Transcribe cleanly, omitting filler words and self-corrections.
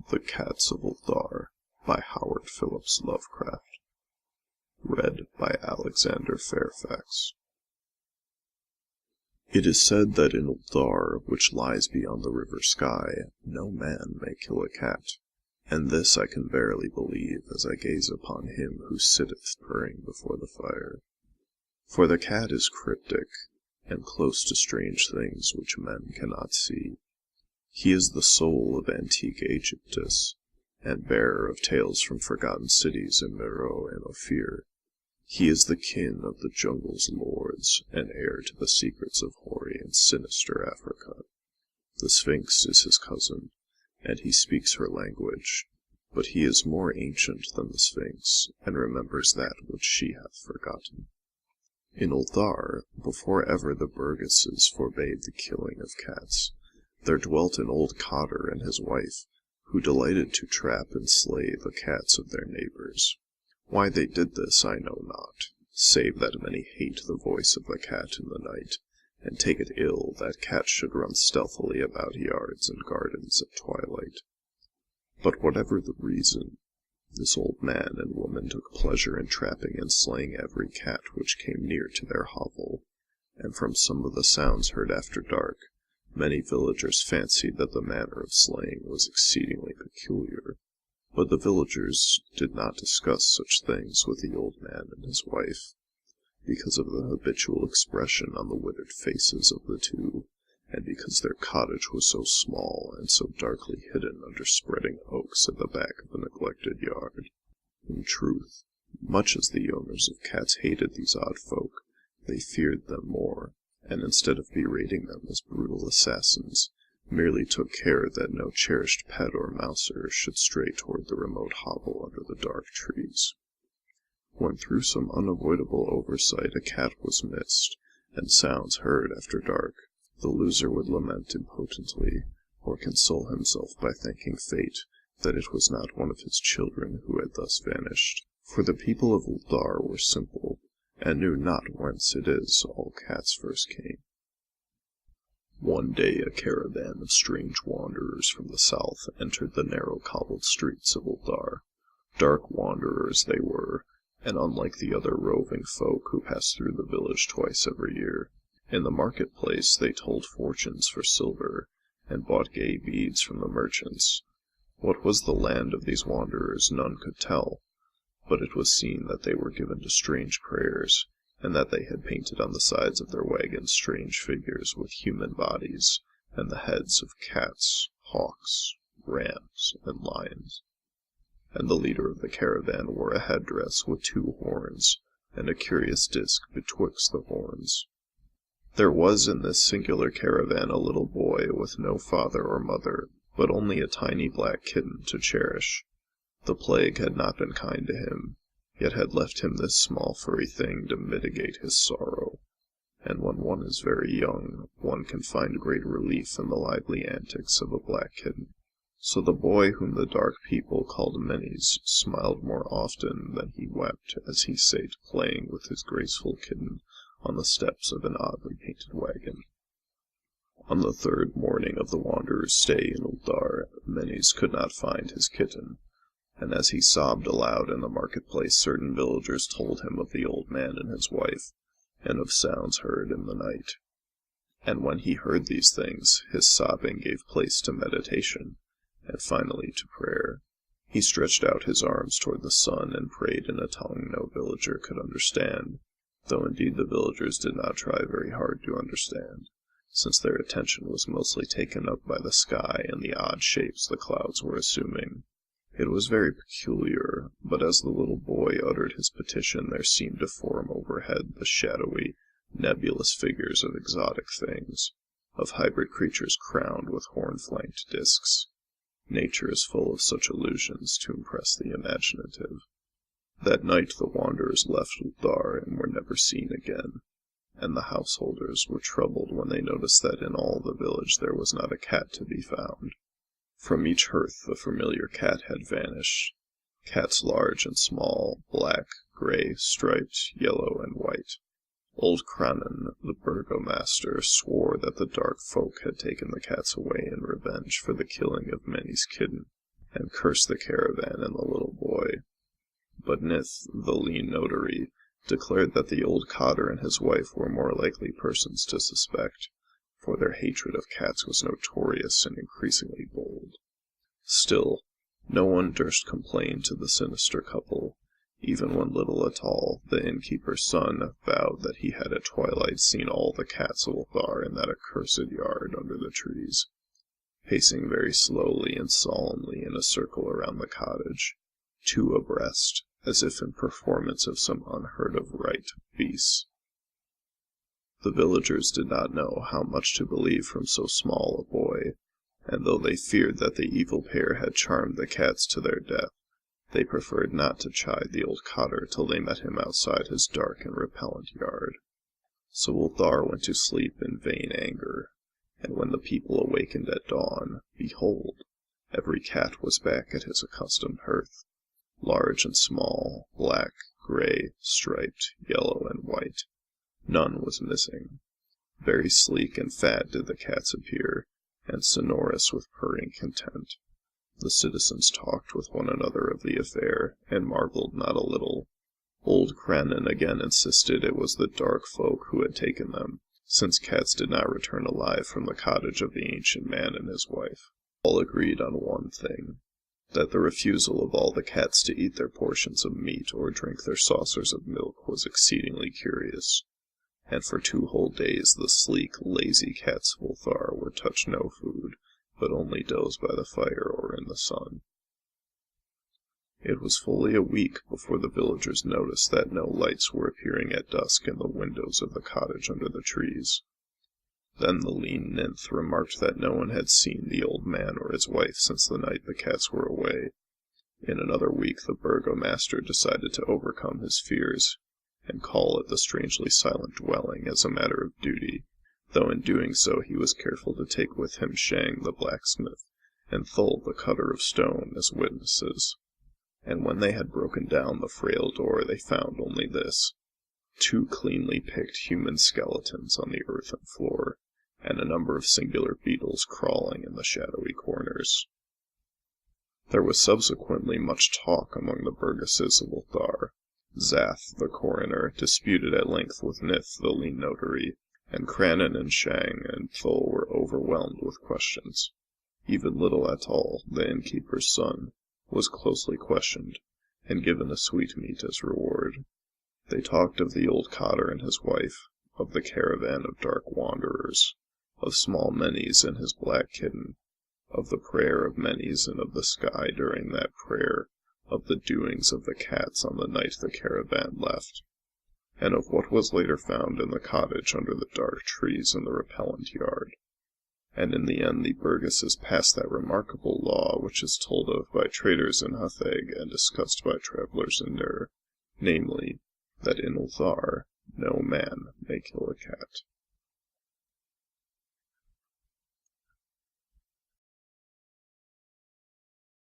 The Cats of Ulthar by Howard Phillips Lovecraft. Read by Alexander Fairfax. It is said that in Ulthar, which lies beyond the river sky, no man may kill a cat, and this I can verily believe as I gaze upon him who sitteth purring before the fire. For the cat is cryptic, and close to strange things which men cannot see. He is the soul of antique Aegyptus, and bearer of tales from forgotten cities in Meroe and Ophir. He is the kin of the jungle's lords, and heir to the secrets of hoary and sinister Africa. The Sphinx is his cousin, and he speaks her language, but he is more ancient than the Sphinx, and remembers that which she hath forgotten. In Ulthar, before ever the burgesses forbade the killing of cats, there dwelt an old cotter and his wife, who delighted to trap and slay the cats of their neighbors. Why they did this I know not, save that many hate the voice of the cat in the night, and take it ill that cats should run stealthily about yards and gardens at twilight. But whatever the reason, this old man and woman took pleasure in trapping and slaying every cat which came near to their hovel, and from some of the sounds heard after dark, many villagers fancied that the manner of slaying was exceedingly peculiar, but the villagers did not discuss such things with the old man and his wife, because of the habitual expression on the withered faces of the two, and because their cottage was so small and so darkly hidden under spreading oaks at the back of a neglected yard. In truth, much as the owners of cats hated these odd folk, they feared them more, and instead of berating them as brutal assassins, merely took care that no cherished pet or mouser should stray toward the remote hovel under the dark trees. When through some unavoidable oversight a cat was missed, and sounds heard after dark, the loser would lament impotently, or console himself by thanking fate that it was not one of his children who had thus vanished. For the people of Ulthar were simple, and knew not whence it is all cats first came. One day a caravan of strange wanderers from the south entered the narrow cobbled streets of Ulthar. Dark wanderers they were, and unlike the other roving folk who pass through the village twice every year. In the marketplace they told fortunes for silver, and bought gay beads from the merchants. What was the land of these wanderers none could tell, but it was seen that they were given to strange prayers, and that they had painted on the sides of their wagons strange figures with human bodies, and the heads of cats, hawks, rams, and lions. And the leader of the caravan wore a headdress with 2 horns, and a curious disc betwixt the horns. There was in this singular caravan a little boy with no father or mother, but only a tiny black kitten to cherish. The plague had not been kind to him, yet had left him this small furry thing to mitigate his sorrow, and when one is very young, one can find great relief in the lively antics of a black kitten. So the boy whom the dark people called Menes smiled more often than he wept as he sate playing with his graceful kitten on the steps of an oddly painted wagon. On the 3rd morning of the wanderer's stay in Ulthar, Menes could not find his kitten, and as he sobbed aloud in the marketplace, certain villagers told him of the old man and his wife, and of sounds heard in the night. And when he heard these things, his sobbing gave place to meditation, and finally to prayer. He stretched out his arms toward the sun and prayed in a tongue no villager could understand, though indeed the villagers did not try very hard to understand, since their attention was mostly taken up by the sky and the odd shapes the clouds were assuming. It was very peculiar, but as the little boy uttered his petition there seemed to form overhead the shadowy, nebulous figures of exotic things, of hybrid creatures crowned with horn-flanked discs. Nature is full of such illusions to impress the imaginative. That night the wanderers left Ulthar and were never seen again, and the householders were troubled when they noticed that in all the village there was not a cat to be found. From each hearth the familiar cat had vanished, cats large and small, black, gray, striped, yellow, and white. Old Cranon, the burgomaster, swore that the dark folk had taken the cats away in revenge for the killing of Menes' kitten, and cursed the caravan and the little boy. But Nith, the lean notary, declared that the old cotter and his wife were more likely persons to suspect, for their hatred of cats was notorious and increasingly bold. Still, no one durst complain to the sinister couple, even when little Atal, the innkeeper's son, vowed that he had at twilight seen all the cats of Ulthar in that accursed yard under the trees, pacing very slowly and solemnly in a circle around the cottage, two abreast, as if in performance of some unheard-of rite of beasts. The villagers did not know how much to believe from so small a boy, and though they feared that the evil pair had charmed the cats to their death, they preferred not to chide the old cotter till they met him outside his dark and repellent yard. So Ulthar went to sleep in vain anger, and when the people awakened at dawn, behold, every cat was back at his accustomed hearth, large and small, black, gray, striped, yellow, and white. None was missing. Very sleek and fat did the cats appear, and sonorous with purring content. The citizens talked with one another of the affair, and marveled not a little. Old Crannan again insisted it was the dark folk who had taken them, since cats did not return alive from the cottage of the ancient man and his wife. All agreed on one thing, that the refusal of all the cats to eat their portions of meat or drink their saucers of milk was exceedingly curious, and for 2 whole days the sleek, lazy cats of Ulthar were touched no food, but only dozed by the fire or in the sun. It was fully a week before the villagers noticed that no lights were appearing at dusk in the windows of the cottage under the trees. Then the lean nymph remarked that no one had seen the old man or his wife since the night the cats were away. In another week the burgomaster decided to overcome his fears, and call at the strangely silent dwelling as a matter of duty, though in doing so he was careful to take with him Shang the blacksmith, and Thul the cutter of stone as witnesses. And when they had broken down the frail door they found only this: 2 cleanly picked human skeletons on the earthen floor, and a number of singular beetles crawling in the shadowy corners. There was subsequently much talk among the burgesses of Ulthar. Zath, the coroner, disputed at length with Nith, the lean notary, and Crannan and Shang and Thul were overwhelmed with questions. Even little Atal, the innkeeper's son, was closely questioned, and given a sweetmeat as reward. They talked of the old cotter and his wife, of the caravan of dark wanderers, of small Menes and his black kitten, of the prayer of Menes and of the sky during that prayer, of the doings of the cats on the night the caravan left, and of what was later found in the cottage under the dark trees in the repellent yard. And in the end the burgesses passed that remarkable law which is told of by traders in Hatheg and discussed by travellers in Ur, namely, that in Ulthar no man may kill a cat.